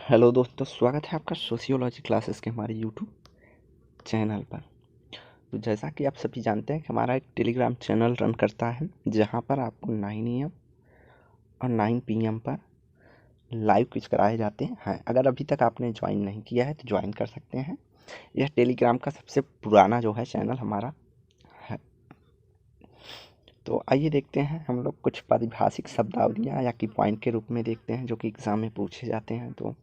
Hello दोस्तों, स्वागत है आपका सोशियोलॉजी क्लासेस के हमारे यूट्यूब चैनल पर। तो जैसा कि आप सभी जानते हैं कि हमारा एक टेलीग्राम चैनल रन करता है, जहां पर आपको 9 AM और 9 PM पर लाइव क्विज कराए जाते हैं। अगर अभी तक आपने ज्वाइन नहीं किया है तो ज्वाइन कर सकते हैं। यह टेलीग्राम का सबसे पुराना जो है चैनल हमारा है। तो आइए देखते हैं, हम लोग कुछ पारिभाषिक शब्दावलियाँ या की पॉइंट के रूप में देखते हैं जो कि एग्ज़ाम में पूछे जाते हैं। तो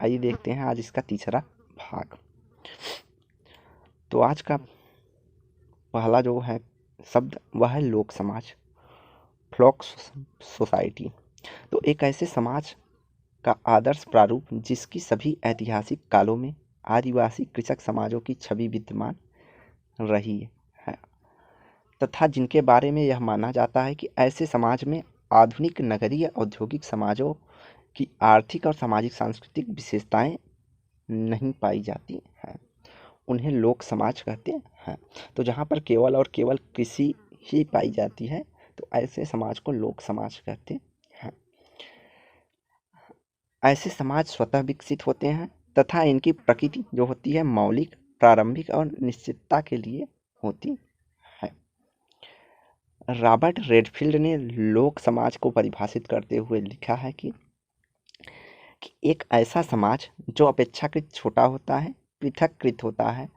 आइए देखते हैं आज इसका तीसरा भाग। तो आज का पहला जो है शब्द वह है लोक समाज, फ्लॉक सोसाइटी। तो एक ऐसे समाज का आदर्श प्रारूप जिसकी सभी ऐतिहासिक कालों में आदिवासी कृषक समाजों की छवि विद्यमान रही है तथा जिनके बारे में यह माना जाता है कि ऐसे समाज में आधुनिक नगरीय औद्योगिक समाजों की आर्थिक और सामाजिक सांस्कृतिक विशेषताएं नहीं पाई जाती हैं। उन्हें लोक समाज कहते हैं। तो जहाँ पर केवल और केवल कृषि ही पाई जाती है तो ऐसे समाज को लोक समाज कहते हैं। ऐसे समाज स्वतः विकसित होते हैं तथा इनकी प्रकृति जो होती है मौलिक, प्रारंभिक और निश्चितता के लिए होती है। रॉबर्ट रेडफील्ड ने लोक समाज को परिभाषित करते हुए लिखा है कि एक ऐसा समाज जो अपेक्षाकृत छोटा होता है, पृथककृत होता है,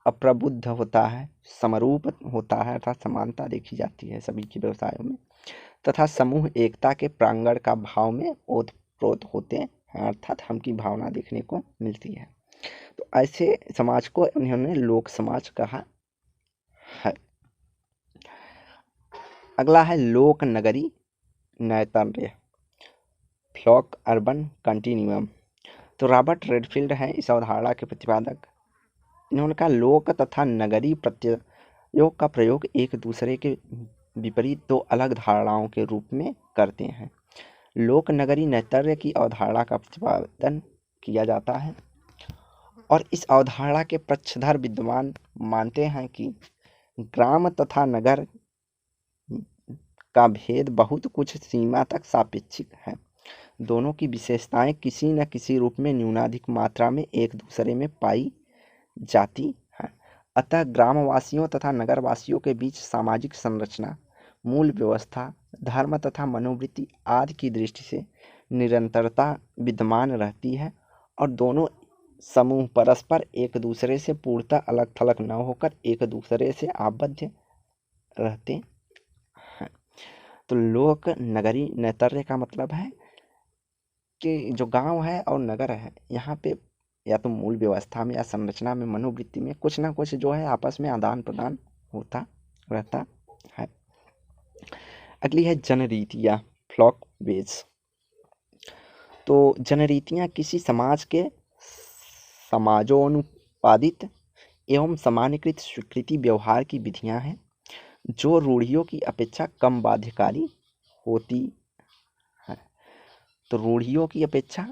अप्रबुद्ध होता है, समरूप होता है अर्थात समानता देखी जाती है सभी के व्यवसायों में, तथा समूह एकता के प्रांगण का भाव में ओतप्रोत होते हैं अर्थात हम की भावना देखने को मिलती है। तो ऐसे समाज को उन्होंने लोक समाज कहा है। अगला है लोक नगरी नैतन्य, फ्लॉक अर्बन कंटिन्यूम। तो रॉबर्ट रेडफील्ड हैं इस अवधारणा के प्रतिपादक। इन्होंने कहा लोक तथा नगरी प्रत्ययों का प्रयोग एक दूसरे के विपरीत दो अलग धारणाओं के रूप में करते हैं। लोक नगरी नैतर्य की अवधारणा का प्रतिपादन किया जाता है और इस अवधारणा के पक्षधर विद्वान मानते हैं कि ग्राम तथा नगर का भेद बहुत कुछ सीमा तक सापेक्षिक है। दोनों की विशेषताएं किसी न किसी रूप में न्यूनाधिक मात्रा में एक दूसरे में पाई जाती है। अतः ग्रामवासियों तथा नगरवासियों के बीच सामाजिक संरचना, मूल व्यवस्था, धर्म तथा मनोवृत्ति आदि की दृष्टि से निरंतरता विद्यमान रहती है और दोनों समूह परस्पर एक दूसरे से पूर्णतः अलग थलग न होकर एक दूसरे से आबद्ध रहते हैं। तो लोक नगरी नैतर्य का मतलब है कि जो गांव है और नगर है, यहाँ पे या तो मूल व्यवस्था में या संरचना में, मनोवृत्ति में कुछ ना कुछ जो है आपस में आदान प्रदान होता रहता है। अगली है जनरीतियाँ, फ्लॉक वेज। तो जनरीतियाँ किसी समाज के समाजोनुपादित एवं सामान्यकृत स्वीकृति व्यवहार की विधियाँ हैं जो रूढ़ियों की अपेक्षा कम बाध्यकारी होती है। तो रूढ़ियों की अपेक्षा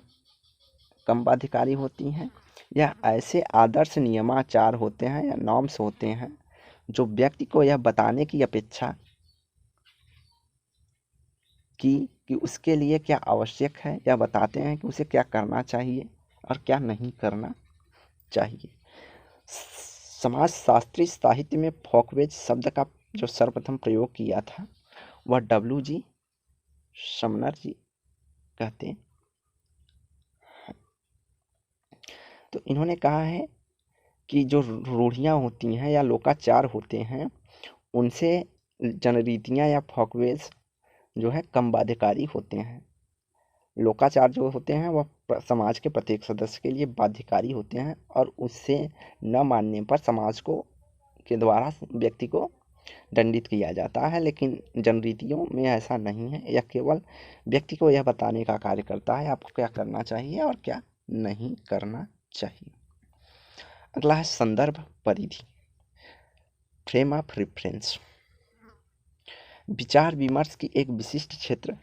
कम बाध्यकारी होती हैं। यह ऐसे आदर्श नियमाचार होते हैं या नॉर्म्स होते हैं जो व्यक्ति को यह बताने की अपेक्षा कि उसके लिए क्या आवश्यक है, या बताते हैं कि उसे क्या करना चाहिए और क्या नहीं करना चाहिए। समाजशास्त्री साहित्य में फोकवेज शब्द का जो सर्वप्रथम प्रयोग किया था वह W.G. समनर जी कहते हैं। तो इन्होंने कहा है कि जो रूढ़ियाँ होती हैं या लोकाचार होते हैं उनसे जनरीतियाँ या फोकवेज जो है कम बाध्यकारी होते हैं। लोकाचार जो होते हैं वह समाज के प्रत्येक सदस्य के लिए बाध्यकारी होते हैं और उससे न मानने पर समाज को के द्वारा व्यक्ति को दंडित किया जाता है। लेकिन जनरीतियों में ऐसा नहीं है, यह केवल व्यक्ति को यह बताने का कार्य करता है आपको क्या करना चाहिए और क्या नहीं करना चाहिए। अगला है संदर्भ परिधि, फ्रेम ऑफ रेफरेंस। विचार विमर्श की एक विशिष्ट क्षेत्र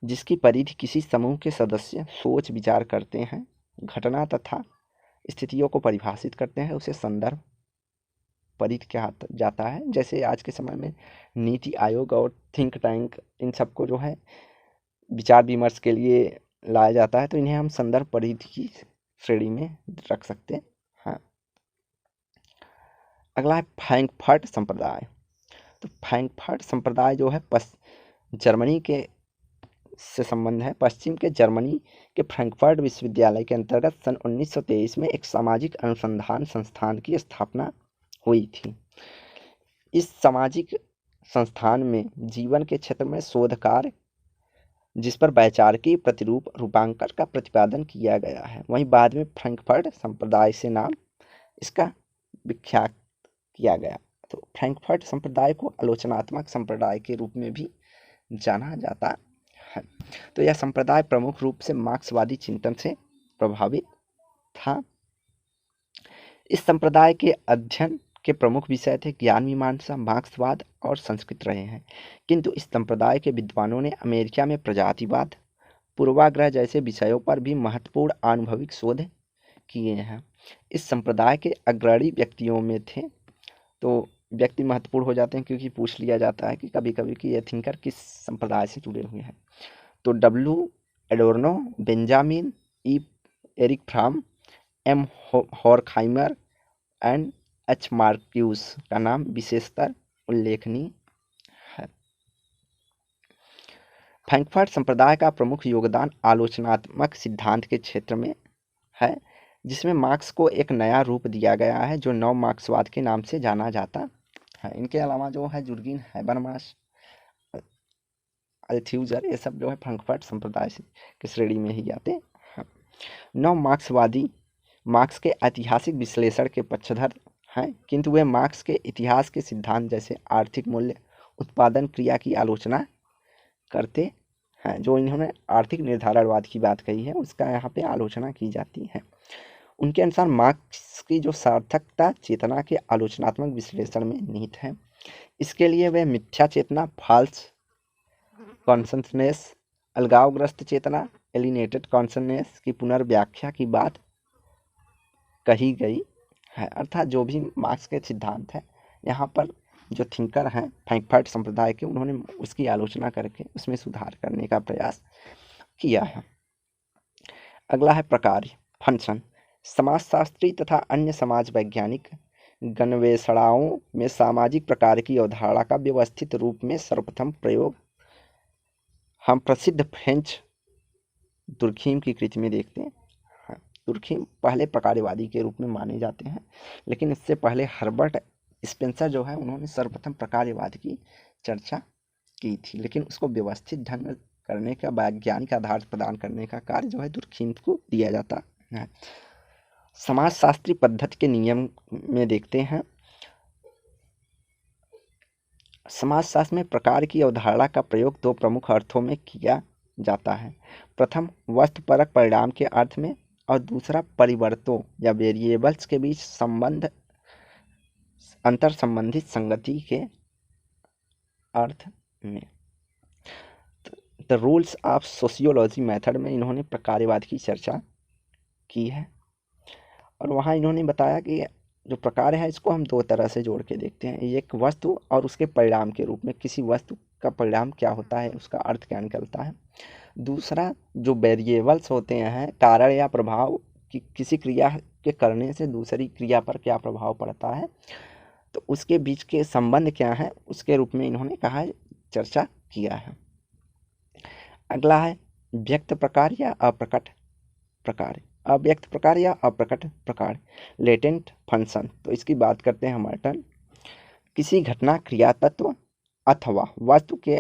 जिसकी परिधि किसी समूह के सदस्य सोच विचार करते हैं, घटना तथा स्थितियों को परिभाषित करते हैं, उसे संदर्भ परिधि कहा जाता है। जैसे आज के समय में नीति आयोग और थिंक टैंक इन सबको जो है विचार विमर्श के लिए लाया जाता है तो इन्हें हम संदर्भ परिधि की श्रेणी में रख सकते हैं। अगला है फ्रैंकफर्ट संप्रदाय। तो फ्रैंकफर्ट संप्रदाय जो है जर्मनी के से संबंध है। पश्चिम के जर्मनी के फ्रैंकफर्ट विश्वविद्यालय के अंतर्गत सन 1923 में एक सामाजिक अनुसंधान संस्थान की स्थापना हुई थी। इस सामाजिक संस्थान में जीवन के क्षेत्र में शोध कार्य जिस पर वैचारिकी प्रतिरूप रूपांकन का प्रतिपादन किया गया है। वहीं बाद में फ्रैंकफर्ट संप्रदाय से नाम इसका विख्यात किया गया। तो फ्रैंकफर्ट संप्रदाय को आलोचनात्मक संप्रदाय के रूप में भी जाना जाता है। तो यह संप्रदाय प्रमुख रूप से मार्क्सवादी चिंतन से प्रभावित था। इस संप्रदाय के अध्ययन के प्रमुख विषय थे ज्ञान मीमांसा, मार्क्सवाद और संस्कृत रहे हैं। किंतु इस संप्रदाय के विद्वानों ने अमेरिका में प्रजातिवाद, पूर्वाग्रह जैसे विषयों पर भी महत्वपूर्ण आनुभविक शोध किए हैं। इस संप्रदाय के अग्रणी व्यक्तियों में थे, तो व्यक्ति महत्वपूर्ण हो जाते हैं क्योंकि पूछ लिया जाता है कि कभी कभी कि ये थिंकर किस संप्रदाय से जुड़े हुए हैं। तो W Adorno, Benjamin E, Erich Fromm, M Horkheimer and H Marcuse का नाम विशेषतर उल्लेखनीय है। फ्रैंकफर्ट संप्रदाय का प्रमुख योगदान आलोचनात्मक सिद्धांत के क्षेत्र में है, जिसमें मार्क्स को एक नया रूप दिया गया है जो नव मार्क्सवाद के नाम से जाना जाता है। इनके अलावा जो है जुर्गेन हैबरमास, अल्थ्यूजर, ये सब जो है फ्रैंकफर्ट संप्रदाय की श्रेणी में ही आते हैं। नव मार्क्सवादी मार्क्स के ऐतिहासिक विश्लेषण के पक्षधर हैं, किंतु वे मार्क्स के इतिहास के सिद्धांत जैसे आर्थिक मूल्य उत्पादन क्रिया की आलोचना करते हैं। जो इन्होंने आर्थिक निर्धारणवाद की बात कही है उसका यहाँ पे आलोचना की जाती है। उनके अनुसार मार्क्स की जो सार्थकता चेतना के आलोचनात्मक विश्लेषण में निहित है। इसके लिए वे मिथ्या चेतना, फॉल्स कॉन्शसनेस, अलगावग्रस्त चेतना, एलिनेटेड कॉन्शसनेस की पुनर्व्याख्या की बात कही गई है। अर्थात जो भी मार्क्स के सिद्धांत है यहाँ पर जो थिंकर हैं फ्रैंकफर्ट संप्रदाय के, उन्होंने उसकी आलोचना करके उसमें सुधार करने का प्रयास किया है। अगला है प्रकार, फंक्शन। समाजशास्त्री तथा अन्य समाज वैज्ञानिक गणवेषणाओं में सामाजिक प्रकार की अवधारणा का व्यवस्थित रूप में सर्वप्रथम प्रयोग हम प्रसिद्ध फ्रेंच दुर्खीम की कृति में देखते हैं। दुर्खीम पहले प्रकारवादी के रूप में माने जाते हैं, लेकिन इससे पहले हर्बर्ट स्पेंसर जो है उन्होंने सर्वप्रथम प्रकारवाद की चर्चा की थी, लेकिन उसको व्यवस्थित ढंग करने का, वैज्ञानिक आधार प्रदान करने का कार्य जो है दुर्खीम को दिया जाता है। समाजशास्त्री पद्धति के नियम में देखते हैं। समाजशास्त्र में प्रकार की अवधारणा का प्रयोग दो प्रमुख अर्थों में किया जाता है। प्रथम वस्तुपरक परिणाम के अर्थ में और दूसरा परिवर्तों या वेरिएबल्स के बीच संबंध, अंतर संबंधित संगति के अर्थ में। The rules of sociology method में इन्होंने प्रकारवाद की चर्चा की है और वहाँ इन्होंने बताया कि जो प्रकार है इसको हम दो तरह से जोड़ के देखते हैं, एक वस्तु और उसके परिणाम के रूप में, किसी वस्तु का परिणाम क्या होता है, उसका अर्थ क्या निकलता है। दूसरा जो वेरिएबल्स होते हैं, कारण या प्रभाव, कि किसी क्रिया के करने से दूसरी क्रिया पर क्या प्रभाव पड़ता है, तो उसके बीच के संबंध क्या है, उसके रूप में इन्होंने कहा है, चर्चा किया है। अगला है व्यक्त प्रकार या अप्रकट प्रकार, अव्यक्त प्रकार या अप्रकट प्रकार, लेटेंट फंक्शन। तो इसकी बात करते हैं मर्टन। किसी घटना, क्रिया, तत्व अथवा वस्तु के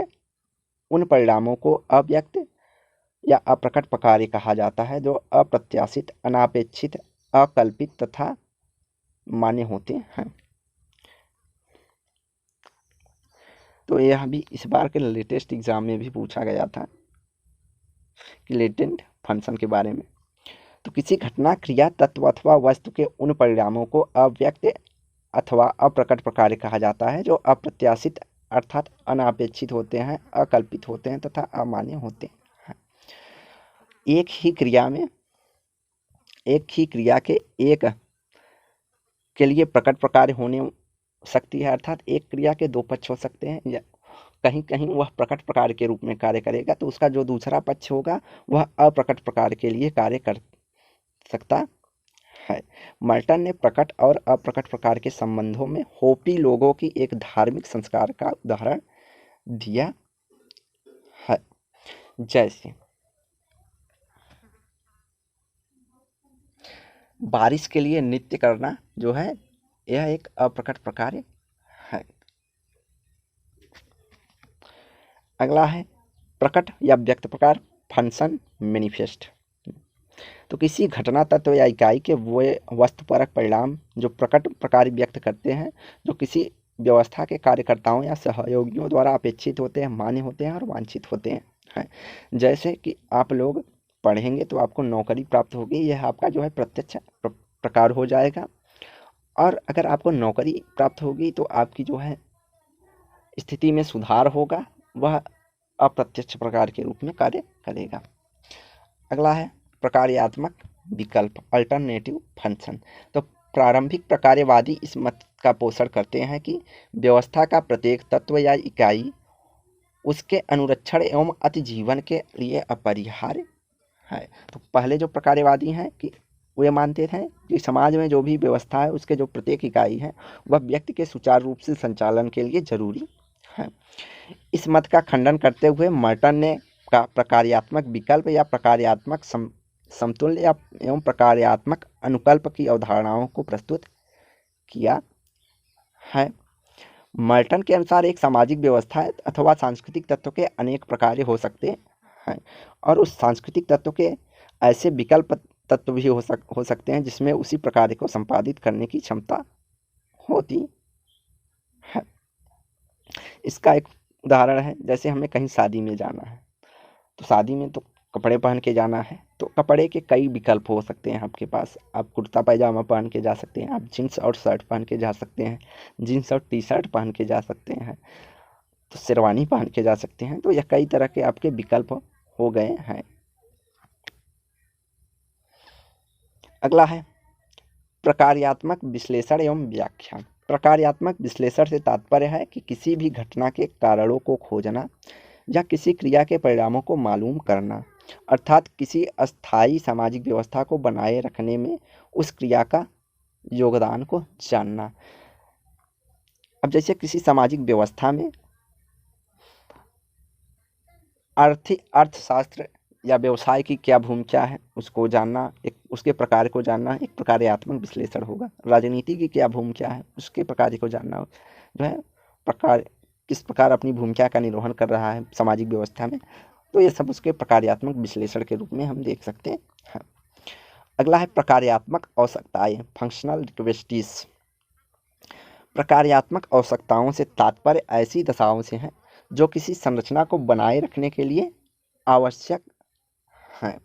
उन परिणामों को अव्यक्त या अप्रकट प्रकार कहा जाता है जो अप्रत्याशित, अनापेक्षित, अकल्पित तथा मान्य होते हैं। तो यह भी इस बार के लेटेस्ट एग्जाम में भी पूछा गया था कि लेटेंट फंक्शन के बारे में। तो किसी घटना, क्रिया, तत्व अथवा वस्तु के उन परिणामों को अव्यक्त अथवा अप्रकट प्रकार कहा जाता है जो अप्रत्याशित अर्थात अनापेक्षित होते हैं, अकल्पित होते हैं तथा अमान्य होते हैं। एक ही क्रिया के एक के लिए प्रकट प्रकार होने सकती है, अर्थात एक क्रिया के दो पक्ष हो सकते हैं, या कहीं कहीं वह प्रकट प्रकार के रूप में कार्य करेगा, तो उसका जो दूसरा पक्ष होगा वह अप्रकट प्रकार के लिए कार्य कर सकता है। मल्टन ने प्रकट और अप्रकट प्रकार के संबंधों में होपी लोगों की एक धार्मिक संस्कार का उदाहरण दिया है। जैसे बारिश के लिए नृत्य करना जो है यह एक अप्रकट प्रकार है। अगला है प्रकट या व्यक्त प्रकार, फंक्शन मैनिफेस्ट। तो किसी घटना तत्व या इकाई के वो वस्तुपरक परिणाम जो प्रकट प्रकार व्यक्त करते हैं, जो किसी व्यवस्था के कार्यकर्ताओं या सहयोगियों द्वारा अपेक्षित होते हैं, मान्य होते हैं और वांछित होते हैं। जैसे कि आप लोग पढ़ेंगे तो आपको नौकरी प्राप्त होगी, यह आपका जो है प्रत्यक्ष प्रकार हो जाएगा। और अगर आपको नौकरी प्राप्त होगी तो आपकी जो है स्थिति में सुधार होगा, वह अप्रत्यक्ष प्रकार के रूप में कार्य करेगा। अगला है प्रकार्यात्मक विकल्प, अल्टरनेटिव फंक्शन। तो प्रारंभिक प्रकार्यवादी इस मत का पोषण करते हैं कि व्यवस्था का प्रत्येक तत्व या इकाई उसके अनुरक्षण एवं अतिजीवन के लिए अपरिहार्य है। तो पहले जो प्रकार्यवादी हैं कि वे मानते हैं कि समाज में जो भी व्यवस्था है उसके जो प्रत्येक इकाई है वह व्यक्ति के सुचारू रूप से संचालन के लिए जरूरी है। इस मत का खंडन करते हुए मर्टन ने प्रकार्यात्मक विकल्प या प्रकार्यात्मक समतुल्य एवं प्रकार्यात्मक अनुकल्प की अवधारणाओं को प्रस्तुत किया है। मर्टन के अनुसार एक सामाजिक व्यवस्था अथवा सांस्कृतिक तत्व के अनेक प्रकार हो सकते हैं और उस सांस्कृतिक तत्व के ऐसे विकल्प तत्व भी हो सकते हैं जिसमें उसी प्रकार को संपादित करने की क्षमता होती है। इसका एक उदाहरण है, जैसे हमें कहीं शादी में जाना है, तो शादी में तो कपड़े पहन के जाना है, तो कपड़े के कई विकल्प हो सकते हैं आपके पास। आप कुर्ता पैजामा पहन के जा सकते हैं, आप जीन्स और शर्ट पहन के जा सकते हैं, जीन्स और टी शर्ट पहन के जा सकते हैं, तो शेरवानी पहन के जा सकते हैं। तो यह कई तरह के आपके विकल्प हो गए हैं। अगला है प्रकार्यात्मक विश्लेषण एवं व्याख्या। प्रकार्यात्मक विश्लेषण से तात्पर्य है कि किसी भी घटना के कारणों को खोजना या किसी क्रिया के परिणामों को मालूम करना, अर्थात किसी अस्थायी सामाजिक व्यवस्था को बनाए रखने में उस क्रिया का योगदान को जानना। अब जैसे किसी सामाजिक व्यवस्था में अर्थशास्त्र या व्यवसाय की क्या भूमिका है उसको जानना, एक उसके प्रकार को जानना एक प्रकार्यात्मक विश्लेषण होगा। राजनीति की क्या भूमिका है उसके प्रकार को जानना जो है प्रकार, किस प्रकार अपनी भूमिका का निर्वहन कर रहा है सामाजिक व्यवस्था में, तो ये सब उसके प्रकार्यात्मक विश्लेषण के रूप में हम देख सकते हैं। अगला है प्रकार्यात्मक आवश्यकताएं, फंक्शनल रिक्वेस्टीज। प्रकार्यात्मक आवश्यकताओं से तात्पर्य ऐसी दशाओं से है जो किसी संरचना को बनाए रखने के लिए आवश्यक हैं।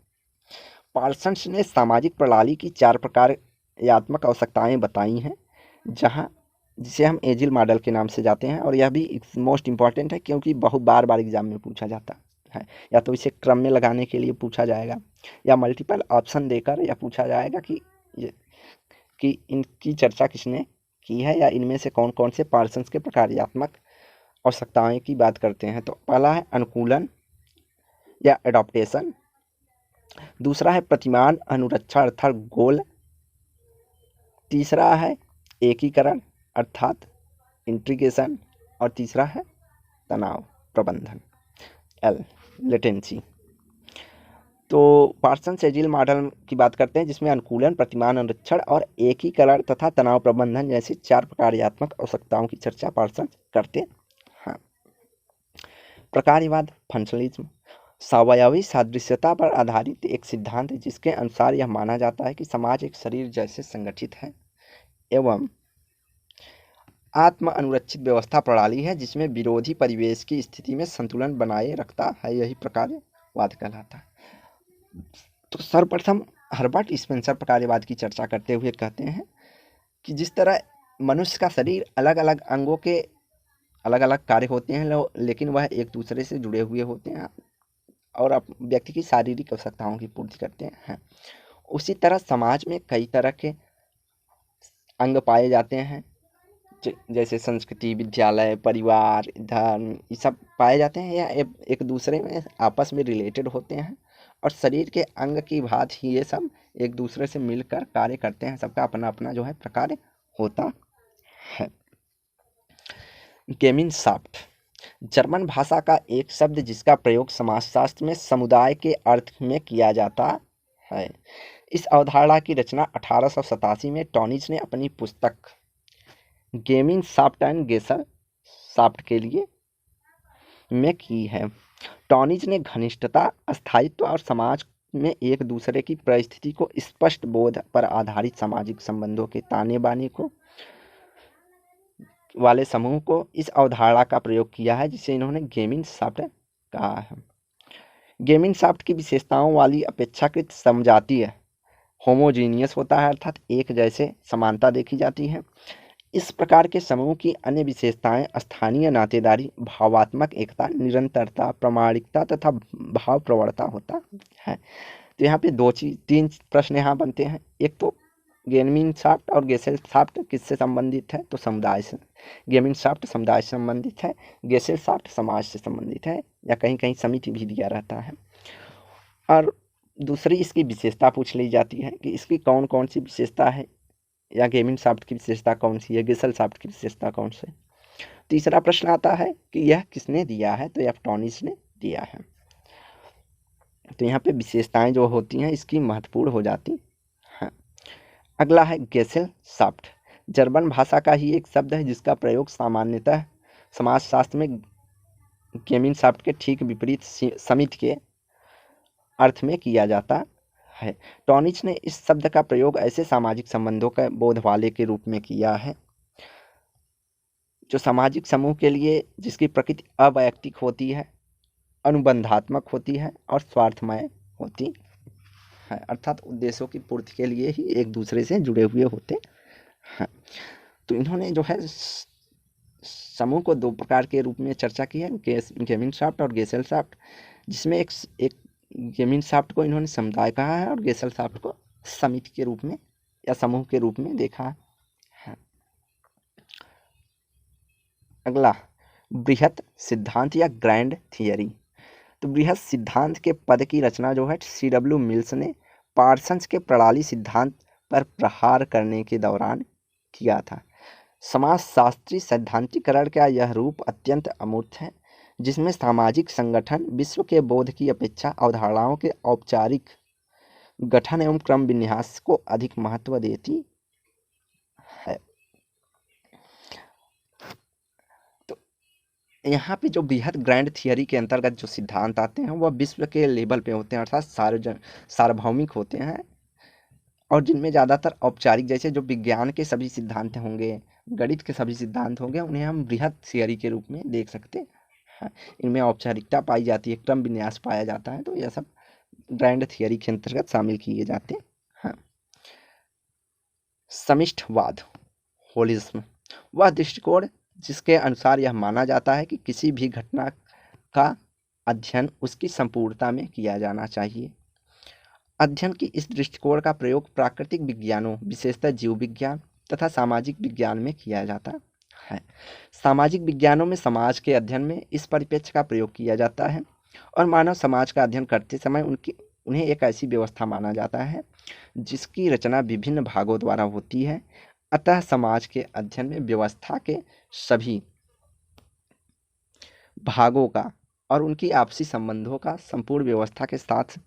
पार्सन्स ने सामाजिक प्रणाली की 4 प्रकार्यात्मक आवश्यकताएं बताई हैं, जिसे हम एजिल मॉडल के नाम से जाते हैं, और यह भी मोस्ट इम्पॉर्टेंट है क्योंकि बहुत बार एग्जाम में पूछा जाता है। या तो इसे क्रम में लगाने के लिए पूछा जाएगा या मल्टीपल ऑप्शन देकर या पूछा जाएगा कि इनकी चर्चा किसने की है या इनमें से कौन कौन से पार्सन्स के प्रकार्यात्मक आवश्यकताएं की बात करते हैं। तो पहला है अनुकूलन या एडॉप्टेशन, दूसरा है प्रतिमान अनुरक्षण अर्थात गोल, तीसरा है एकीकरण अर्थात इंटीग्रेशन, और तीसरा है तनाव प्रबंधन लेटेंसी। तो पार्सन्स एजिल मॉडल की बात करते हैं जिसमें अनुकूलन, प्रतिमान अनुरक्षण और एकीकरण तथा तनाव प्रबंधन जैसी 4 प्रकार्यात्मक आवश्यकताओं की चर्चा पार्सन्स करते हैं। प्रकार्यवाद, फंक्शनलिज्म, सावयवी सादृश्यता पर आधारित एक सिद्धांत है जिसके अनुसार यह माना जाता है कि समाज एक शरीर जैसे संगठित है एवं आत्म अनुरक्षित व्यवस्था प्रणाली है जिसमें विरोधी परिवेश की स्थिति में संतुलन बनाए रखता है, यही प्रकार्यवाद कहलाता है। तो सर्वप्रथम हर्बर्ट स्पेंसर प्रकार्यवाद की चर्चा करते हुए कहते हैं कि जिस तरह मनुष्य का शरीर अलग अलग अंगों के अलग अलग कार्य होते हैं लेकिन वह एक दूसरे से जुड़े हुए होते हैं और व्यक्ति की शारीरिक आवश्यकताओं की पूर्ति करते हैं, उसी तरह समाज में कई तरह के अंग पाए जाते हैं जैसे संस्कृति, विद्यालय, परिवार, धर्म, ये सब पाए जाते हैं या एक दूसरे में आपस में रिलेटेड होते हैं और शरीर के अंग की भांति ही ये सब एक दूसरे से मिलकर कार्य करते हैं। सबका अपना अपना जो है प्रकार होता है। गेमिन्साफ्ट जर्मन भाषा का एक शब्द जिसका प्रयोग समाजशास्त्र में समुदाय के अर्थ में किया जाता है। इस अवधारणा की रचना 1887 में टॉनिज ने अपनी पुस्तक गेमिन्साफ्ट एंड गेसेलसाफ्ट के लिए में की है। टॉनिज ने घनिष्ठता, स्थायित्व और समाज में एक दूसरे की परिस्थिति को स्पष्ट बोध पर आधारित सामाजिक संबंधों के ताने बाने को वाले समूह को इस अवधारणा का प्रयोग किया है, जिसे इन्होंने गेमिन्साफ्ट कहा है। गेमिन्साफ्ट की विशेषताओं वाली अपेक्षाकृत समजातीय होमोजीनियस होता है, अर्थात एक जैसे समानता देखी जाती है। इस प्रकार के समूह की अन्य विशेषताएं स्थानीय नातेदारी, भावात्मक एकता, निरंतरता, प्रामाणिकता तथा भाव प्रवणता होता है। तो यहाँ पे तीन प्रश्न यहाँ बनते हैं। एक तो गेमिन्साफ्ट और गेसेलसाफ्ट किससे संबंधित है, तो समुदाय से। गेमिन्साफ्ट समुदाय से संबंधित है, गेसेलसाफ्ट समाज से संबंधित है, या कहीं कहीं समिति भी दिया रहता है। और दूसरी इसकी विशेषता पूछ ली जाती है कि इसकी कौन कौन सी विशेषता है, या गेमिन्साफ्ट की विशेषता कौन सी है, गेसेलसाफ्ट की विशेषता कौन सी। तीसरा प्रश्न आता है कि यह किसने दिया है, तो यह टॉनिज ने दिया है। तो यहाँ पे विशेषताएं जो होती हैं इसकी महत्वपूर्ण हो जाती हैं। अगला है गेसेलसाफ्ट। जर्मन भाषा का ही एक शब्द है जिसका प्रयोग सामान्यतः समाजशास्त्र में गेमिन्साफ्ट के ठीक विपरीत समिति के अर्थ में किया जाता है। टॉनिज ने इस शब्द का प्रयोग ऐसे सामाजिक संबंधों के बोध वाले के रूप में किया है जो सामाजिक समूह के लिए जिसकी प्रकृति अवैयक्तिक होती है, अनुबंधात्मक होती है और स्वार्थमय होती है, अर्थात उद्देश्यों की पूर्ति के लिए ही एक दूसरे से जुड़े हुए होते हैं। तो इन्होंने जो है समूह को दो प्रकार के रूप में चर्चा की है, गेमिन्साफ्ट और गेसेलसाफ्ट, जिसमें एक गेमिन्साफ्ट को इन्होंने समुदाय कहा है और गेसेलसाफ्ट को समिति के रूप में या समूह के रूप में देखा है। अगला बृहत सिद्धांत या ग्रैंड थियरी। तो बृहत सिद्धांत के पद की रचना जो है C.W. मिल्स ने पार्सन्स के प्रणाली सिद्धांत पर प्रहार करने के दौरान किया था। समाजशास्त्री सैद्धांतिकरण का यह रूप अत्यंत अमूर्त है, जिसमें सामाजिक संगठन विश्व के बोध की अपेक्षा अवधारणाओं के औपचारिक गठन एवं क्रम विन्यास को अधिक महत्व देती है। तो यहाँ पे जो बृहत ग्रैंड थियरी के अंतर्गत जो सिद्धांत आते हैं वह विश्व के लेवल पे होते हैं, अर्थात सार्वभौमिक होते हैं, और जिनमें ज़्यादातर औपचारिक, जैसे जो विज्ञान के सभी सिद्धांत होंगे, गणित के सभी सिद्धांत होंगे, उन्हें हम बृहत थियरी के रूप में देख सकते हैं। इनमें औपचारिकता पाई जाती है, क्रम विन्यास पाया जाता है, तो यह सब ग्रैंड थियरी के अंतर्गत शामिल किए जाते हैं। समिष्टवाद होलिज्म वह दृष्टिकोण जिसके अनुसार यह माना जाता है कि किसी भी घटना का अध्ययन उसकी संपूर्णता में किया जाना चाहिए। अध्ययन की इस दृष्टिकोण का प्रयोग प्राकृतिक विज्ञानों, विशेषतः जीव विज्ञान तथा सामाजिक विज्ञान में किया जाता है। सामाजिक विज्ञानों में समाज के अध्ययन में इस परिप्रेक्ष्य का प्रयोग किया जाता है और मानव समाज का अध्ययन करते समय उन्हें एक ऐसी व्यवस्था माना जाता है जिसकी रचना विभिन्न भागों द्वारा होती है। अतः समाज के अध्ययन में व्यवस्था के सभी भागों का और उनकी आपसी संबंधों का संपूर्ण व्यवस्था के साथ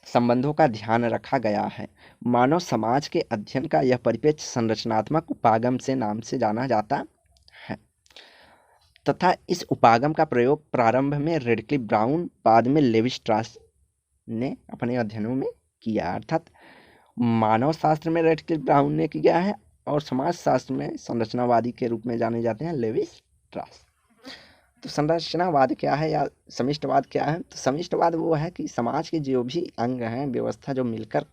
संबंधों का ध्यान रखा गया है। मानव समाज के अध्ययन का यह परिप्रेक्ष्य संरचनात्मक उपागम से नाम से जाना जाता है तथा इस उपागम का प्रयोग प्रारंभ में रेडक्लिफ ब्राउन, बाद में लेवी स्ट्रास ने अपने अध्ययनों में किया। अर्थात मानव शास्त्र में रेडक्लिफ ब्राउन ने किया है और समाज शास्त्र में संरचनावादी के रूप में जाने जाते हैं लेवी स्ट्रास। तो संरचनावाद क्या है या समिष्टवाद क्या है? तो समिष्टवाद वो है कि समाज के जो भी अंग हैं, व्यवस्था जो मिलकर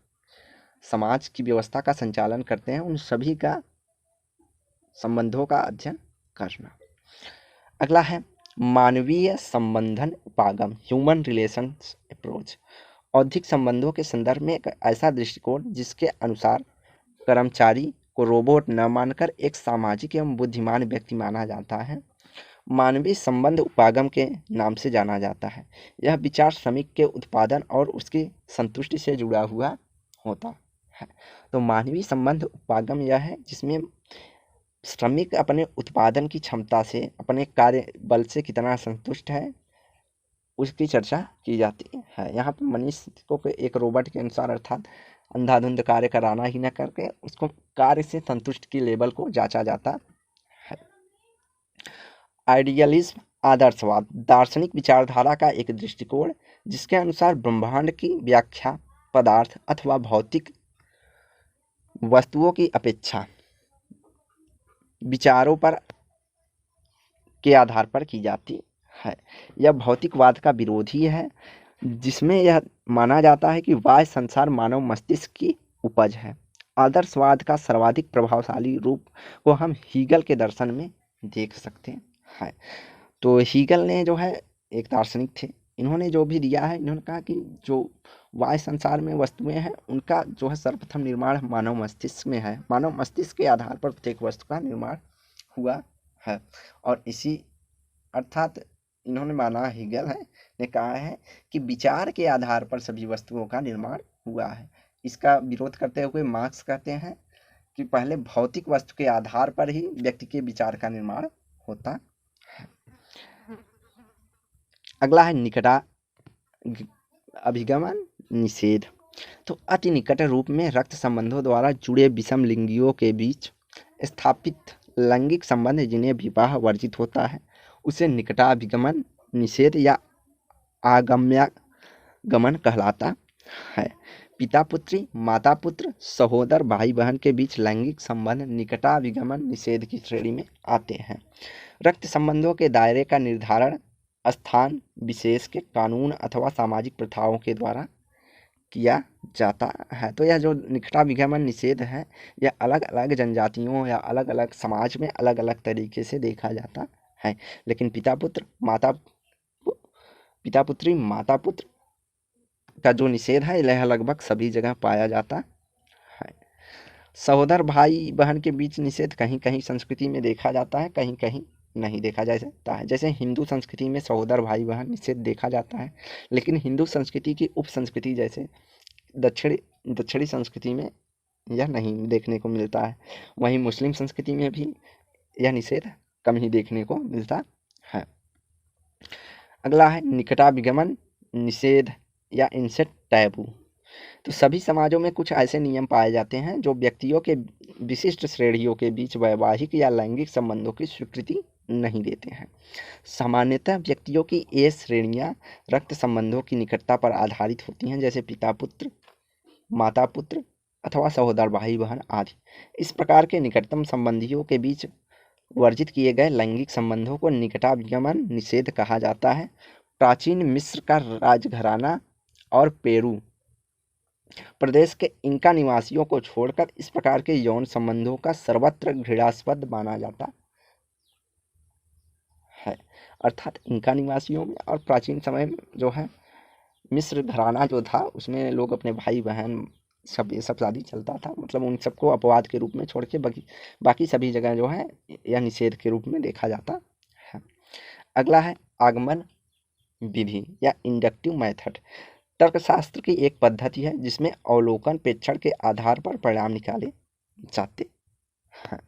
समाज की व्यवस्था का संचालन करते हैं, उन सभी का संबंधों का अध्ययन करना। अगला है मानवीय संबंधन उपागम, ह्यूमन रिलेशंस अप्रोच। औद्योगिक संबंधों के संदर्भ में एक ऐसा दृष्टिकोण जिसके अनुसार कर्मचारी को रोबोट न मानकर एक सामाजिक एवं बुद्धिमान व्यक्ति माना जाता है। मानवीय संबंध उपागम के नाम से जाना जाता है। यह विचार श्रमिक के उत्पादन और उसकी संतुष्टि से जुड़ा हुआ होता है। तो मानवीय संबंध उपागम यह है जिसमें श्रमिक अपने उत्पादन की क्षमता से, अपने कार्य बल से कितना संतुष्ट है, उसकी चर्चा की जाती है। यहाँ पर मनुष्य को एक रोबोट के अनुसार अर्थात अंधाधुंध कार्य कराना ही न करके उसको कार्य से संतुष्ट की लेवल को जांचा जाता है। आइडियलिज्म आदर्शवाद दार्शनिक विचारधारा का एक दृष्टिकोण जिसके अनुसार ब्रह्मांड की व्याख्या पदार्थ अथवा भौतिक वस्तुओं की अपेक्षा विचारों पर के आधार पर की जाती है। यह भौतिकवाद का विरोधी है जिसमें यह माना जाता है कि बाह्य संसार मानव मस्तिष्क की उपज है। आदर्शवाद का सर्वाधिक प्रभावशाली रूप को हम हीगल के दर्शन में देख सकते हैं। तो हीगल ने जो है एक दार्शनिक थे, इन्होंने जो भी दिया है, इन्होंने कहा कि जो बाह्य संसार में वस्तुएं हैं उनका जो है सर्वप्रथम निर्माण मानव मस्तिष्क में है। मानव मस्तिष्क के आधार पर प्रत्येक वस्तु का निर्माण हुआ है और इसी अर्थात इन्होंने माना, हीगल है ने कहा है कि विचार के आधार पर सभी वस्तुओं का निर्माण हुआ है। इसका विरोध करते हुए मार्क्स कहते हैं कि पहले भौतिक वस्तु के आधार पर ही व्यक्ति के विचार का निर्माण होता है। अगला है निकटा अभिगमन निषेध। तो अति निकट रूप में रक्त संबंधों द्वारा जुड़े विषम लिंगियों के बीच स्थापित लैंगिक संबंध जिन्हें विवाह वर्जित होता है उसे निकटाभिगमन निषेध या आगम्यागमन कहलाता है। पिता पुत्री, माता पुत्र, सहोदर, भाई बहन के बीच लैंगिक संबंध निकटाभिगमन निषेध की श्रेणी में आते हैं। रक्त संबंधों के दायरे का निर्धारण स्थान विशेष के कानून अथवा सामाजिक प्रथाओं के द्वारा किया जाता है। तो यह जो निकटाभिगमन निषेध है यह अलग अलग जनजातियों या अलग अलग समाज में अलग अलग तरीके से देखा जाता है, लेकिन पिता पुत्री माता पुत्र का जो निषेध है यह लगभग सभी जगह पाया जाता है। सहोदर भाई बहन के बीच निषेध कहीं कहीं संस्कृति में देखा जाता है, कहीं कहीं नहीं देखा जा सकता है। जैसे हिंदू संस्कृति में सहोदर भाई बहन निषेध देखा जाता है, लेकिन हिंदू संस्कृति की उप संस्कृति जैसे दक्षिणी संस्कृति में यह नहीं देखने को मिलता है। वहीं मुस्लिम संस्कृति में भी यह निषेध कम ही देखने को मिलता है। अगला है निकटाभिगमन निषेध या इंसेस्ट टैबू। तो सभी समाजों में कुछ ऐसे नियम पाए जाते हैं जो व्यक्तियों के विशिष्ट श्रेणियों के बीच वैवाहिक या लैंगिक संबंधों की स्वीकृति नहीं देते हैं। सामान्यतः व्यक्तियों की ये श्रेणियां रक्त संबंधों की निकटता पर आधारित होती हैं, जैसे पिता पुत्र, माता पुत्र अथवा सहोदर भाई बहन आदि। इस प्रकार के निकटतम संबंधियों के बीच वर्जित किए गए लैंगिक संबंधों को निकटाभिगमन निषेध कहा जाता है। प्राचीन मिस्र का राजघराना और पेरू प्रदेश के इंका निवासियों को छोड़कर इस प्रकार के यौन संबंधों का सर्वत्र घृणास्पद माना जाता है। अर्थात इंका निवासियों में और प्राचीन समय में जो है मिस्र घराना जो था उसमें लोग अपने भाई बहन सब ये सब शादी चलता था, मतलब उन सबको अपवाद के रूप में छोड़ के बाकी सभी जगह जो है यह निषेध के रूप में देखा जाता है। अगला है आगमन विधि या इंडक्टिव मेथड। तर्कशास्त्र की एक पद्धति है जिसमें अवलोकन प्रेक्षण के आधार पर परिणाम निकाले जाते हैं।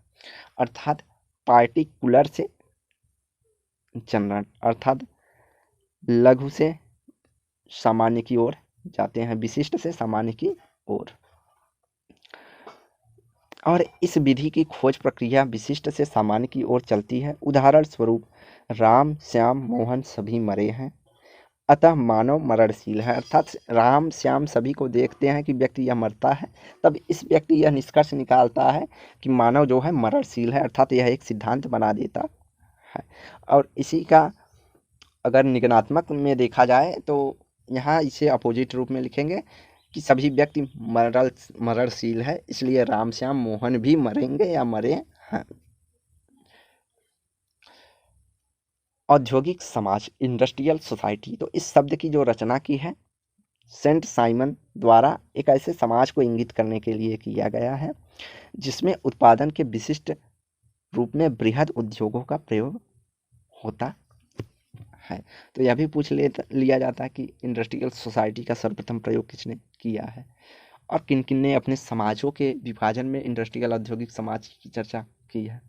अर्थात पार्टिकुलर से जनरल अर्थात लघु से सामान्य की ओर जाते हैं, विशिष्ट से सामान्य की ओर। और इस विधि की खोज प्रक्रिया विशिष्ट से सामान्य की ओर चलती है। उदाहरण स्वरूप राम श्याम मोहन सभी मरे हैं, अतः मानव मरणशील है। अर्थात राम श्याम सभी को देखते हैं कि व्यक्ति यह मरता है, तब इस व्यक्ति यह निष्कर्ष निकालता है कि मानव जो है मरणशील है, अर्थात यह एक सिद्धांत बना देता है। और इसी का अगर निगनात्मक में देखा जाए तो यहाँ इसे अपोजिट रूप में लिखेंगे कि सभी व्यक्ति मरणशील है, इसलिए राम श्याम मोहन भी मरेंगे या मरे हैं। औद्योगिक समाज इंडस्ट्रियल सोसाइटी। तो इस शब्द की जो रचना की है सेंट साइमन द्वारा एक ऐसे समाज को इंगित करने के लिए किया गया है जिसमें उत्पादन के विशिष्ट रूप में बृहद उद्योगों का प्रयोग होता है। तो यह भी पूछ लिया जाता है कि इंडस्ट्रियल सोसाइटी का सर्वप्रथम प्रयोग किसने किया है और किन किन ने अपने समाजों के विभाजन में इंडस्ट्रियल औद्योगिक समाज की चर्चा की है।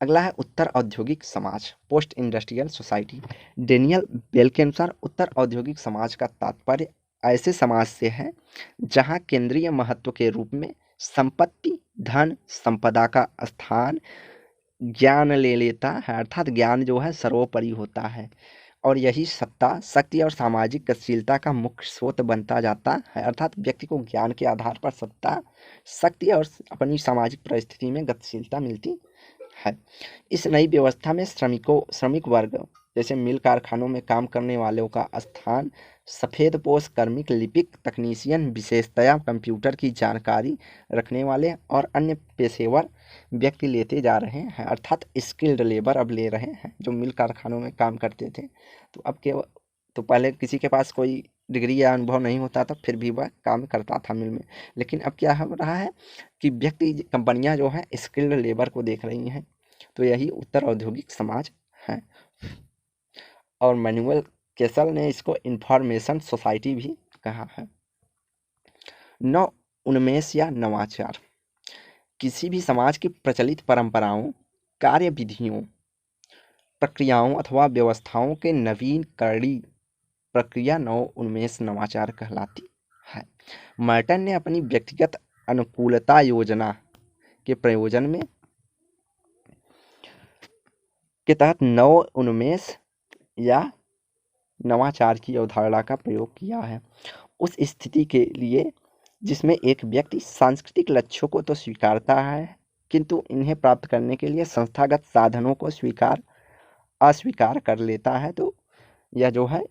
अगला है उत्तर औद्योगिक समाज, post industrial society. Daniel Bell के अनुसार उत्तर औद्योगिक समाज का तात्पर्य ऐसे समाज से है जहां केंद्रीय महत्व के रूप में संपत्ति, धन, संपदा का स्थान ज्ञान ले लेता है, अर्थात ज्ञान जो है सर्वोपरि होता है और यही सत्ता, शक्ति और सामाजिक गतिशीलता का मुख्य स्रोत बनता जाता है। अर्थात व्यक्ति को ज्ञान के आधार पर सत्ता, शक्ति और अपनी सामाजिक परिस्थिति में गतिशीलता मिलती है। इस नई व्यवस्था में श्रमिक वर्ग जैसे मिल कारखानों में काम करने वालों का स्थान सफेदपोश कार्मिक, लिपिक, तकनीशियन, विशेषतया कंप्यूटर की जानकारी रखने वाले और अन्य पेशेवर व्यक्ति लेते जा रहे हैं। अर्थात स्किल्ड लेबर अब ले रहे हैं जो मिल कारखानों में काम करते थे। तो पहले किसी के पास कोई डिग्री या अनुभव नहीं होता था, फिर भी वह काम करता था मिल में। लेकिन अब क्या हो रहा है कि कंपनियां जो है स्किल्ड लेबर को देख रही हैं। तो यही उत्तर औद्योगिक समाज है और मैनुअल केसल ने इसको इंफॉर्मेशन सोसाइटी भी कहा है। नव उन्मेष या नवाचार किसी भी समाज की प्रचलित परंपराओं, कार्य विधियों, प्रक्रियाओं अथवा व्यवस्थाओं के नवीनकरण प्रक्रिया नव उन्मेष नवाचार कहलाती है। मर्टन ने अपनी व्यक्तिगत अनुकूलता योजना के प्रयोजन में के तहत नव उन्मेष या नवाचार की अवधारणा का प्रयोग किया है उस स्थिति के लिए जिसमें एक व्यक्ति सांस्कृतिक लक्ष्यों को तो स्वीकारता है किंतु इन्हें प्राप्त करने के लिए संस्थागत साधनों को अस्वीकार कर लेता है। तो यह जो है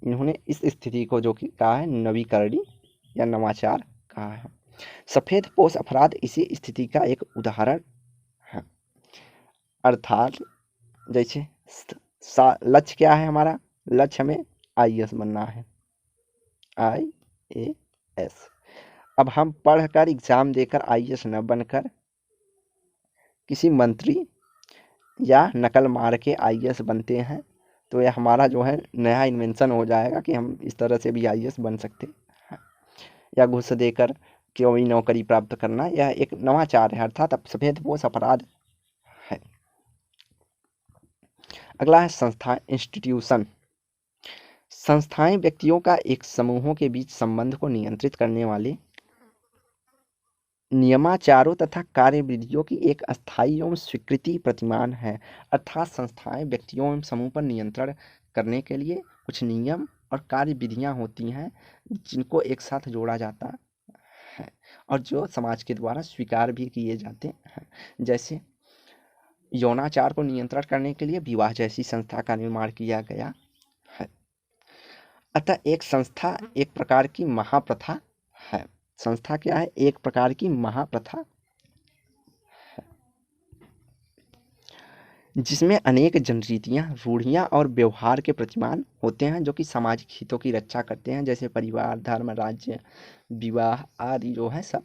इन्होंने इस स्थिति को जो कि कहा है नवीकरणी या नवाचार कहा है। सफेदपोश अपराध इसी स्थिति का एक उदाहरण है। अर्थात जैसे लक्ष्य क्या है हमारा, लक्ष्य हमें IAS बनना है, IAS। अब हम पढ़कर एग्जाम देकर IAS न बनकर किसी मंत्री या नकल मार के IAS बनते हैं तो यह हमारा जो है नया इन्वेंशन हो जाएगा कि हम इस तरह से भी IAS बन सकते हैं। या घूस देकर कोई नौकरी प्राप्त करना यह एक नवाचार है, अर्थात अब सफेदपोश अपराध है। अगला है संस्था, इंस्टीट्यूशन। संस्थाएं व्यक्तियों का एक समूहों के बीच संबंध को नियंत्रित करने वाले नियमाचारों तथा कार्यविधियों की एक अस्थायी एवं स्वीकृति प्रतिमान है। अर्थात संस्थाएं व्यक्तियों एवं समूह पर नियंत्रण करने के लिए कुछ नियम और कार्यविधियां होती हैं जिनको एक साथ जोड़ा जाता है और जो समाज के द्वारा स्वीकार भी किए जाते हैं। जैसे यौनाचार को नियंत्रण करने के लिए विवाह जैसी संस्था का निर्माण किया गया है। अतः एक संस्था एक प्रकार की महाप्रथा है। संस्था क्या है, एक प्रकार की महाप्रथा है जिसमें अनेक जनरीतियां, रूढ़ियां और व्यवहार के प्रतिमान होते हैं जो कि सामाजिक हितों की रक्षा करते हैं, जैसे परिवार, धर्म, राज्य, विवाह आदि जो है सब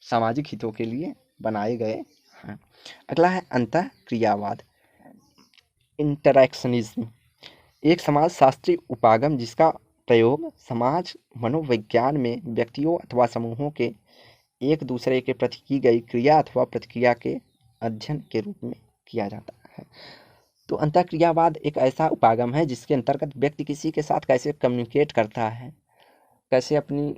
सामाजिक हितों के लिए बनाए गए हैं। अगला है अंतःक्रियावाद, इंटरैक्शनिज्म। एक समाज शास्त्रीय उपागम जिसका प्रयोग समाज मनोविज्ञान में व्यक्तियों अथवा समूहों के एक दूसरे के प्रति की गई क्रिया अथवा प्रतिक्रिया के अध्ययन के रूप में किया जाता है। तो अंतःक्रियावाद एक ऐसा उपागम है जिसके अंतर्गत व्यक्ति किसी के साथ कैसे कम्युनिकेट करता है, कैसे अपनी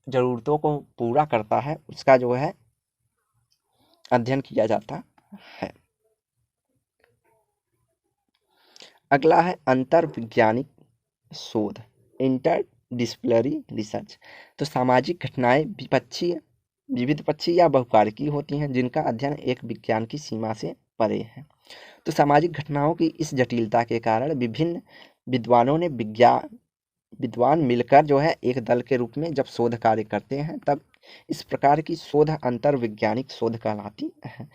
जरूरतों को पूरा करता है, उसका जो है अध्ययन किया जाता है। अगला है अंतर्वैज्ञानिक शोध, इंटरडिसिप्लिनरी रिसर्च। तो सामाजिक घटनाएं विविध पक्षी या बहुकारकी होती हैं जिनका अध्ययन एक विज्ञान की सीमा से परे है। तो सामाजिक घटनाओं की इस जटिलता के कारण विभिन्न विद्वानों ने विद्वान मिलकर जो है एक दल के रूप में जब शोध कार्य करते हैं तब इस प्रकार की शोध अंतर्वैज्ञानिक शोध कहलाती है।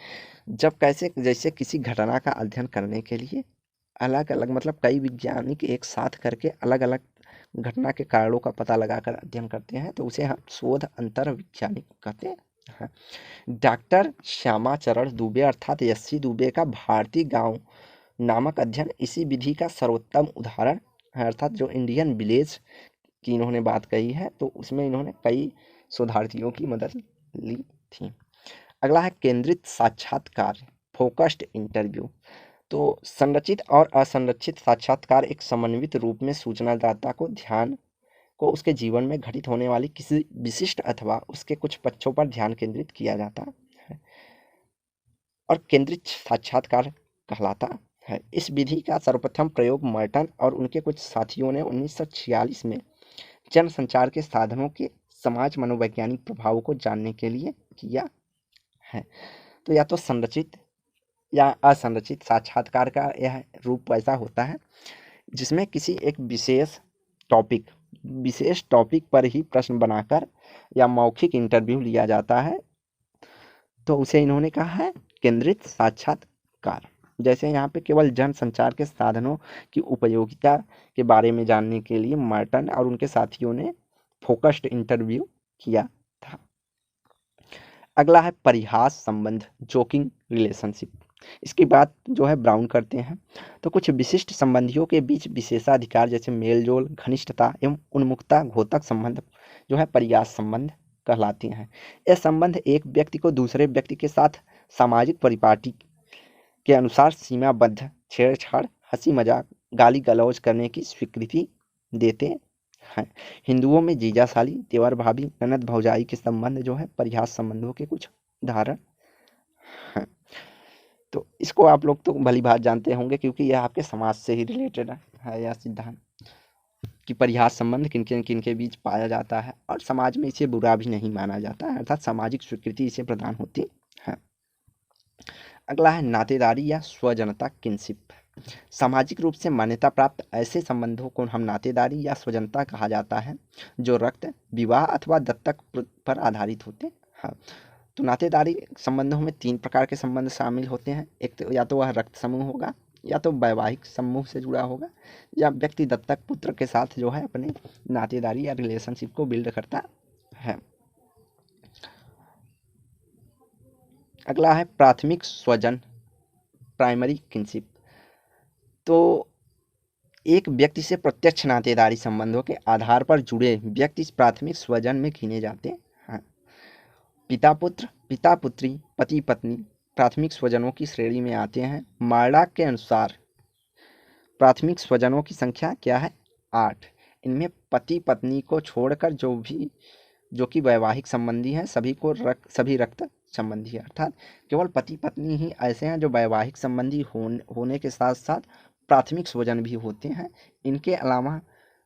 जब जैसे किसी घटना का अध्ययन करने के लिए अलग अलग मतलब कई वैज्ञानिक एक साथ करके अलग अलग घटना के कारणों का पता लगाकर अध्ययन करते हैं, तो उसे हम शोध अंतर वैज्ञानिक कहते हैं। डॉक्टर श्यामाचरण दुबे अर्थात यस्सी दुबे का भारतीय गांव नामक अध्ययन इसी विधि का सर्वोत्तम उदाहरण है, अर्थात जो इंडियन विलेज की इन्होंने बात कही है, तो उसमें इन्होंने कई शोधार्थियों की मदद ली थी। अगला है केंद्रित साक्षात्कार, फोकस्ड इंटरव्यू। तो संरचित और असंरचित साक्षात्कार एक समन्वित रूप में सूचनादाता को ध्यान को उसके जीवन में घटित होने वाली किसी विशिष्ट अथवा उसके कुछ पक्षों पर ध्यान केंद्रित किया जाता है और केंद्रित साक्षात्कार कहलाता है। इस विधि का सर्वप्रथम प्रयोग मर्टन और उनके कुछ साथियों ने 1946 में जनसंचार के साधनों के समाज मनोवैज्ञानिक प्रभावों को जानने के लिए किया है। तो या तो संरचित या असंरचित साक्षात्कार का यह रूप ऐसा होता है जिसमें किसी एक विशेष टॉपिक पर ही प्रश्न बनाकर या मौखिक इंटरव्यू लिया जाता है, तो उसे इन्होंने कहा है केंद्रित साक्षात्कार। जैसे यहाँ पे केवल जनसंचार के साधनों की उपयोगिता के बारे में जानने के लिए मार्टन और उनके साथियों ने फोकस्ड इंटरव्यू किया था। अगला है परिहास संबंध, जोकिंग रिलेशनशिप। इसकी बात जो है ब्राउन करते हैं। तो कुछ विशिष्ट संबंधियों के बीच विशेषाधिकार जैसे मेलजोल, घनिष्ठता एवं उन्मुखता घोतक संबंध जो है परिहास संबंध कहलाती हैं। यह संबंध एक व्यक्ति को दूसरे व्यक्ति के साथ सामाजिक परिपाटी के अनुसार सीमाबद्ध छेड़छाड़, हंसी मजाक, गाली गलौज करने की स्वीकृति देते हैं। हिंदुओं में जीजा साली, देवर भाभी, ननद भौजाई के संबंध जो है परिहास संबंधों के कुछ उदाहरण हैं। तो इसको आप लोग तो भली भांति जानते होंगे क्योंकि यह आपके समाज से ही रिलेटेड है यह सिद्धांत कि परिहास संबंध किनके किनके बीच पाया जाता है और समाज में इसे बुरा भी नहीं माना जाता है, अर्थात सामाजिक स्वीकृति इसे प्रदान होती है। अगला है नातेदारी या स्वजनता किनशिप। सामाजिक रूप से मान्यता प्राप्त ऐसे संबंधों को हम नातेदारी या स्वजनता कहा जाता है जो रक्त, विवाह अथवा दत्तक पर आधारित होते हैं। तो नातेदारी संबंधों में 3 प्रकार के संबंध शामिल होते हैं। एक तो या तो वह रक्त समूह होगा, या तो वैवाहिक समूह से जुड़ा होगा, या व्यक्ति दत्तक पुत्र के साथ जो है अपने नातेदारी या रिलेशनशिप को बिल्ड करता है। अगला है प्राथमिक स्वजन, प्राइमरी किनशिप। तो एक व्यक्ति से प्रत्यक्ष नातेदारी संबंधों के आधार पर जुड़े व्यक्ति प्राथमिक स्वजन में गिने जाते हैं। पिता पुत्र, पिता पुत्री, पति पत्नी प्राथमिक स्वजनों की श्रेणी में आते हैं। मार्डाक के अनुसार प्राथमिक स्वजनों की संख्या क्या है? 8। इनमें पति पत्नी को छोड़कर जो कि वैवाहिक संबंधी हैं सभी रक्त संबंधी है, अर्थात केवल पति पत्नी ही ऐसे हैं जो वैवाहिक संबंधी होने के साथ साथ प्राथमिक स्वजन भी होते हैं। इनके अलावा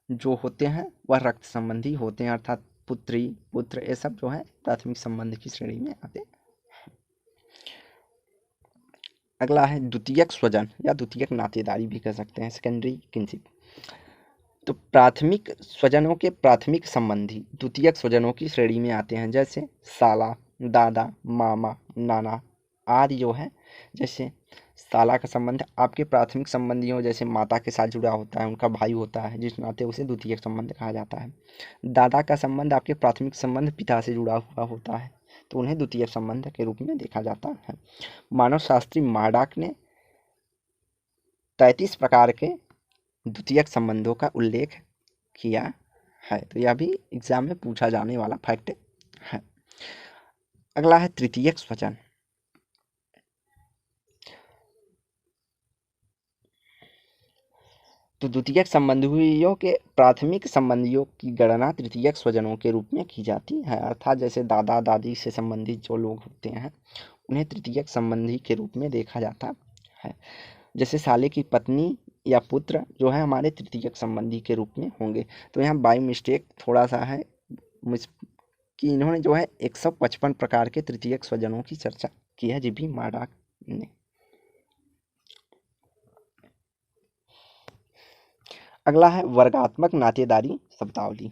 जो होते हैं वह रक्त संबंधी होते हैं, अर्थात पुत्री पुत्र ये सब जो है प्राथमिक संबंध की श्रेणी में आते हैं। अगला है द्वितीयक स्वजन या द्वितीयक नातेदारी भी कह सकते हैं, सेकेंडरी किनशिप। तो प्राथमिक स्वजनों के प्राथमिक संबंधी द्वितीयक स्वजनों की श्रेणी में आते हैं, जैसे साला, दादा, मामा, नाना आदि जो है। जैसे साला का संबंध आपके प्राथमिक संबंधियों जैसे माता के साथ जुड़ा होता है, उनका भाई होता है, जिस नाते उसे द्वितीयक संबंध कहा जाता है। दादा का संबंध आपके प्राथमिक संबंध पिता से जुड़ा हुआ होता है, तो उन्हें द्वितीयक संबंध के रूप में देखा जाता है। मानव शास्त्री मार्डाक ने 33 प्रकार के द्वितीयक संबंधों का उल्लेख किया है, तो यह भी एग्जाम में पूछा जाने वाला फैक्ट है। अगला है तृतीयक स्वजन। तो द्वितीयक संबंधियों के प्राथमिक संबंधियों की गणना तृतीयक स्वजनों के रूप में की जाती है, अर्थात जैसे दादा दादी से संबंधित जो लोग होते हैं उन्हें तृतीयक संबंधी के रूप में देखा जाता है। जैसे साले की पत्नी या पुत्र जो है हमारे तृतीयक संबंधी के रूप में होंगे। तो यहाँ बाई मिस्टेक थोड़ा सा है कि इन्होंने जो है 155 प्रकार के तृतीयक स्वजनों की चर्चा की है जीबी मार्डाक ने। अगला है वर्गात्मक नातेदारी शब्दावली।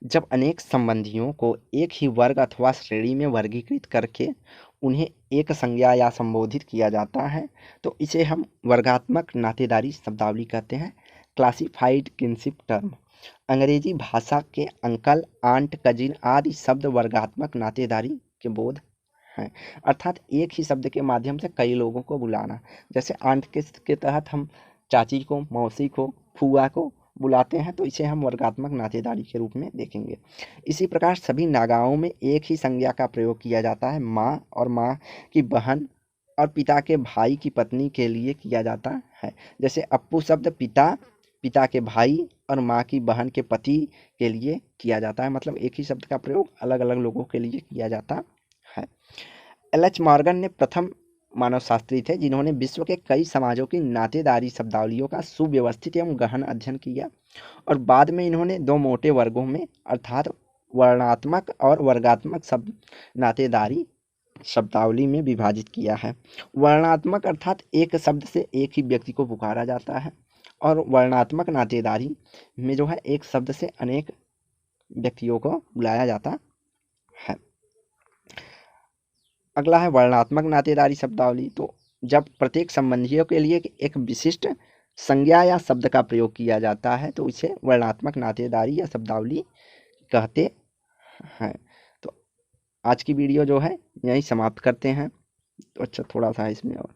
जब अनेक संबंधियों को एक ही वर्ग अथवा श्रेणी में वर्गीकृत करके उन्हें एक संज्ञा या संबोधित किया जाता है तो इसे हम वर्गात्मक नातेदारी शब्दावली कहते हैं, क्लासिफाइड किनशिप टर्म। अंग्रेजी भाषा के अंकल, आंट, कजिन आदि शब्द वर्गात्मक नातेदारी के बोध हैं, अर्थात एक ही शब्द के माध्यम से कई लोगों को बुलाना। जैसे आंट के तहत हम चाची को, मौसी को, फूआ को बुलाते हैं तो इसे हम वर्गात्मक नातेदारी के रूप में देखेंगे। इसी प्रकार सभी नागाओं में एक ही संज्ञा का प्रयोग किया जाता है, माँ और माँ की बहन और पिता के भाई की पत्नी के लिए किया जाता है। जैसे अप्पू शब्द पिता, पिता के भाई और माँ की बहन के पति के लिए किया जाता है, मतलब एक ही शब्द का प्रयोग अलग अलग लोगों के लिए किया जाता है। एल.एच. मॉर्गन ने प्रथम मानवशास्त्री थे जिन्होंने विश्व के कई समाजों की नातेदारी शब्दावलियों का सुव्यवस्थित एवं गहन अध्ययन किया और बाद में इन्होंने दो मोटे वर्गों में अर्थात वर्णात्मक और वर्गात्मक शब्द नातेदारी शब्दावली में विभाजित किया है। वर्णात्मक अर्थात एक शब्द से एक ही व्यक्ति को पुकारा जाता है और वर्णात्मक नातेदारी में जो है एक शब्द से अनेक व्यक्तियों को बुलाया जाता है। अगला है वर्णात्मक नातेदारी शब्दावली। तो जब प्रत्येक संबंधियों के लिए एक विशिष्ट संज्ञा या शब्द का प्रयोग किया जाता है तो इसे वर्णात्मक नातेदारी या शब्दावली कहते हैं। तो आज की वीडियो जो है यही समाप्त करते हैं। तो अच्छा थोड़ा सा इसमें और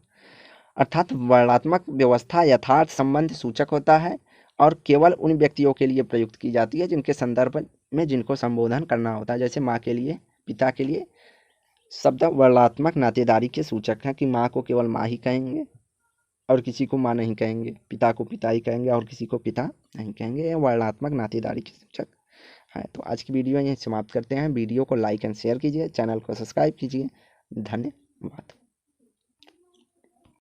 अर्थात वर्णात्मक व्यवस्था यथार्थ संबंध सूचक होता है और केवल उन व्यक्तियों के लिए प्रयुक्त की जाती है जिनके संदर्भ में जिनको संबोधन करना होता है। जैसे माँ के लिए, पिता के लिए शब्द वर्णात्मक नातेदारी के सूचक हैं कि माँ को केवल माँ ही कहेंगे और किसी को माँ नहीं कहेंगे, पिता को पिता ही कहेंगे और किसी को पिता नहीं कहेंगे। यह वर्णात्मक नातेदारी के सूचक है। तो आज की वीडियो यहीं समाप्त करते हैं। वीडियो को लाइक एंड शेयर कीजिए, चैनल को सब्सक्राइब कीजिए। धन्यवाद।